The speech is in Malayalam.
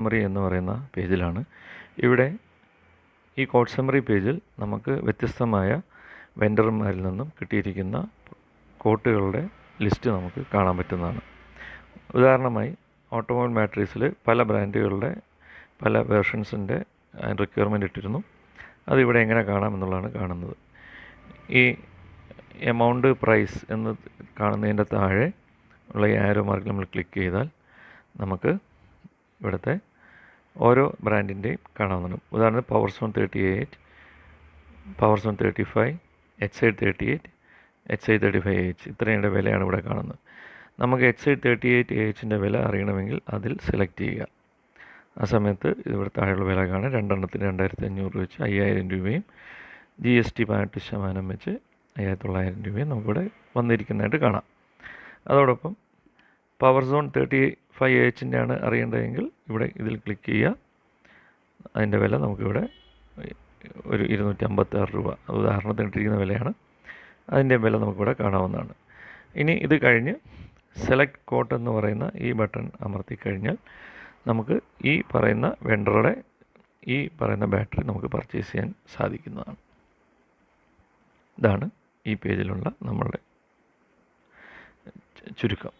സമ്മറി എന്ന് പറയുന്ന പേജിലാണ്. ഇവിടെ ഈ കോഡ് സമ്മറി പേജിൽ നമുക്ക് വ്യത്യസ്തമായ വെണ്ടർമാരിൽ നിന്നും കിട്ടിയിരിക്കുന്ന കോട്ടുകളുടെ ലിസ്റ്റ് നമുക്ക് കാണാൻ പറ്റുന്നതാണ്. ഉദാഹരണമായി ഓട്ടോമൊബൈൽ ബാറ്ററീസിൽ പല ബ്രാൻഡുകളുടെ പല വേർഷൻസിൻ്റെ റിക്വയർമെൻ്റ് ഇട്ടിരുന്നു. അതിവിടെ എങ്ങനെ കാണാം എന്നുള്ളതാണ് കാണുന്നത്. ഈ എമൗണ്ട് പ്രൈസ് എന്ന് കാണുന്നതിൻ്റെ താഴെ ഉള്ള ഈ ആരോ മാർക്കിൽ നമ്മൾ ക്ലിക്ക് ചെയ്താൽ നമുക്ക് ഇവിടുത്തെ ഓരോ ബ്രാൻഡിൻ്റെയും കാണാവുന്നതാണ്. ഉദാഹരണത്തിന് പവർസോൺ 38, പവർസോൺ 35, HI 38, HI 35AH ഇത്രയുടെ വിലയാണ് ഇവിടെ കാണുന്നത്. നമുക്ക് HI 38AHൻ്റെ വില അറിയണമെങ്കിൽ അതിൽ സെലക്ട് ചെയ്യുക. ആ സമയത്ത് ഇവിടെ താഴെയുള്ള വില കാണാൻ 2 എണ്ണത്തിന് 2500 വെച്ച് 5000 രൂപയും GST 18% വെച്ച് 5900 രൂപയും നമുക്കിവിടെ വന്നിരിക്കുന്നതായിട്ട് കാണാം. അതോടൊപ്പം പവർ സോൺ 35AHൻ്റെ ആണ് അറിയേണ്ടതെങ്കിൽ ഇവിടെ ഇതിൽ ക്ലിക്ക് ചെയ്യുക. അതിൻ്റെ വില നമുക്കിവിടെ ഒരു 256 രൂപ ഉദാഹരണത്തിന് ഇട്ടിരിക്കുന്ന വിലയാണ്. അതിൻ്റെ വില നമുക്കിവിടെ കാണാവുന്നതാണ്. ഇനി ഇത് കഴിഞ്ഞ് സെലക്ട് കോട്ട് എന്ന് പറയുന്ന ഈ ബട്ടൺ അമർത്തി കഴിഞ്ഞാൽ നമുക്ക് ഈ പറയുന്ന വെണ്ടറുടെ ഈ പറയുന്ന ബാറ്ററി നമുക്ക് പർച്ചേസ് ചെയ്യാൻ സാധിക്കുന്നതാണ്. ഇതാണ് ഈ പേജിലുള്ള നമ്മളുടെ ചുരുക്കം.